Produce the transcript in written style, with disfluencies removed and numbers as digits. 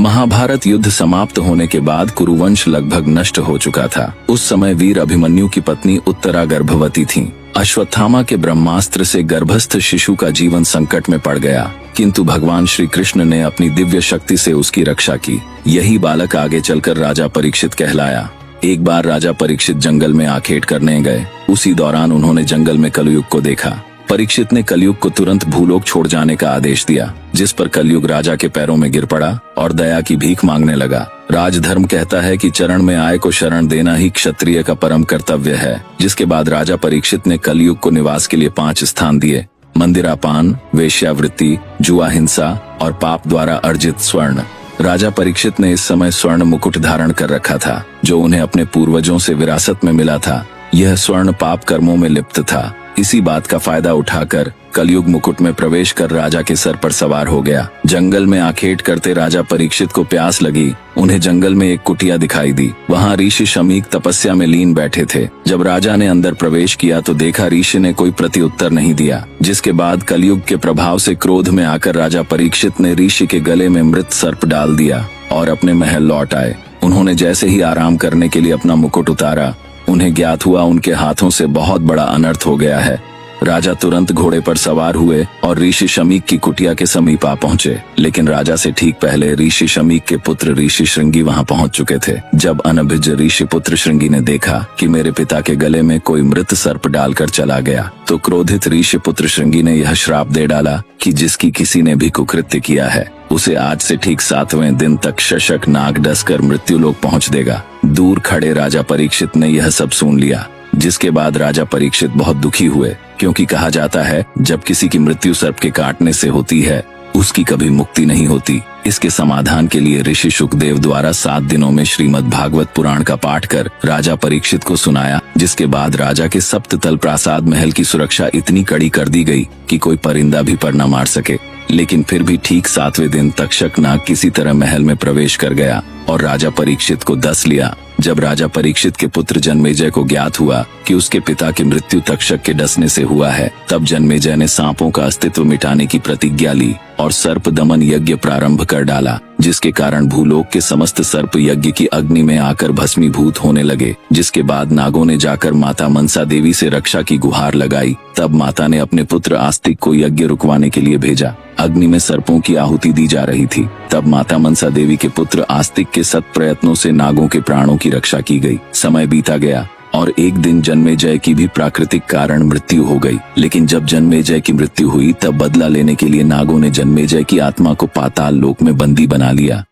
महाभारत युद्ध समाप्त होने के बाद कुरुवंश लगभग नष्ट हो चुका था। उस समय वीर अभिमन्यु की पत्नी उत्तरा गर्भवती थी। अश्वत्थामा के ब्रह्मास्त्र से गर्भस्थ शिशु का जीवन संकट में पड़ गया, किंतु भगवान श्री कृष्ण ने अपनी दिव्य शक्ति से उसकी रक्षा की। यही बालक आगे चलकर राजा परीक्षित कहलाया। एक बार राजा परीक्षित जंगल में आखेट करने गए। उसी दौरान उन्होंने जंगल में कलयुग को देखा। परीक्षित ने कलयुग को तुरंत भूलोक छोड़ जाने का आदेश दिया, जिस पर कलयुग राजा के पैरों में गिर पड़ा और दया की भीख मांगने लगा। राजधर्म कहता है कि चरण में आए को शरण देना ही क्षत्रिय का परम कर्तव्य है। जिसके बाद राजा परीक्षित ने कलयुग को निवास के लिए 5 स्थान दिए: मंदिरापान, वेश्यावृत्ति, जुआ हिंसा और पाप द्वारा अर्जित स्वर्ण। राजा परीक्षित ने इस समय स्वर्ण मुकुट धारण कर रखा था, जो उन्हें अपने पूर्वजों से विरासत में मिला था। यह स्वर्ण पाप कर्मों में लिप्त था। इसी बात का फायदा उठाकर कलयुग मुकुट में प्रवेश कर राजा के सर पर सवार हो गया। जंगल में आखेट करते राजा परीक्षित को प्यास लगी। उन्हें जंगल में एक कुटिया दिखाई दी। वहाँ ऋषि शमीक तपस्या में लीन बैठे थे। जब राजा ने अंदर प्रवेश किया तो देखा ऋषि ने कोई प्रत्युत्तर नहीं दिया। जिसके बाद कलयुग के प्रभाव से क्रोध में आकर राजा परीक्षित ने ऋषि के गले में मृत सर्प डाल दिया और अपने महल लौट आए। उन्होंने जैसे ही आराम करने के लिए अपना मुकुट उतारा, उन्हें ज्ञात हुआ उनके हाथों से बहुत बड़ा अनर्थ हो गया है। राजा तुरंत घोड़े पर सवार हुए और ऋषि शमीक की कुटिया के समीप आ पहुंचे। लेकिन राजा से ठीक पहले ऋषि शमीक के पुत्र ऋषि श्रृंगी वहां पहुंच चुके थे। जब अनभिज्ञ ऋषि पुत्र श्रृंगी ने देखा कि मेरे पिता के गले में कोई मृत सर्प डालकर चला गया, तो क्रोधित ऋषि पुत्र श्रृंगी ने यह श्राप दे डाला कि जिसकी किसी ने भी कुकृत्य किया है, उसे आज से ठीक 7वें दिन तक शशक नाग डसकर मृत्यु लोक पहुंच देगा। दूर खड़े राजा परीक्षित ने यह सब सुन लिया। जिसके बाद राजा परीक्षित बहुत दुखी हुए, क्योंकि कहा जाता है जब किसी की मृत्यु सर्प के काटने से होती है, उसकी कभी मुक्ति नहीं होती। इसके समाधान के लिए ऋषि शुकदेव द्वारा 7 दिनों में श्रीमद् भागवत पुराण का पाठ कर राजा परीक्षित को सुनाया। जिसके बाद राजा के सप्ततल प्रासाद महल की सुरक्षा इतनी कड़ी कर दी गई कि कोई परिंदा भी पर न मार सके। लेकिन फिर भी ठीक 7वें दिन तक्षक नाग किसी तरह महल में प्रवेश कर गया और राजा परीक्षित को डस लिया। जब राजा परीक्षित के पुत्र जन्मेजय को ज्ञात हुआ कि उसके पिता की मृत्यु तक्षक के डसने से हुआ है, तब जन्मेजय ने सांपों का अस्तित्व मिटाने की प्रतिज्ञा ली और सर्प दमन यज्ञ प्रारंभ कर डाला। जिसके कारण भूलोक के समस्त सर्प यज्ञ की अग्नि में आकर भस्मीभूत होने लगे। जिसके बाद नागों ने जाकर माता मनसा देवी से रक्षा की गुहार लगाई। तब माता ने अपने पुत्र आस्तिक को यज्ञ रुकवाने के लिए भेजा। अग्नि में सर्पों की आहुति दी जा रही थी। तब माता मनसा देवी के पुत्र आस्तिक के सत प्रयत्नों से नागों के प्राणों की रक्षा की गई। समय बीता गया और एक दिन जन्मेजय की भी प्राकृतिक कारण मृत्यु हो गई। लेकिन जब जन्मेजय की मृत्यु हुई, तब बदला लेने के लिए नागों ने जन्मेजय की आत्मा को पाताल लोक में बंदी बना लिया।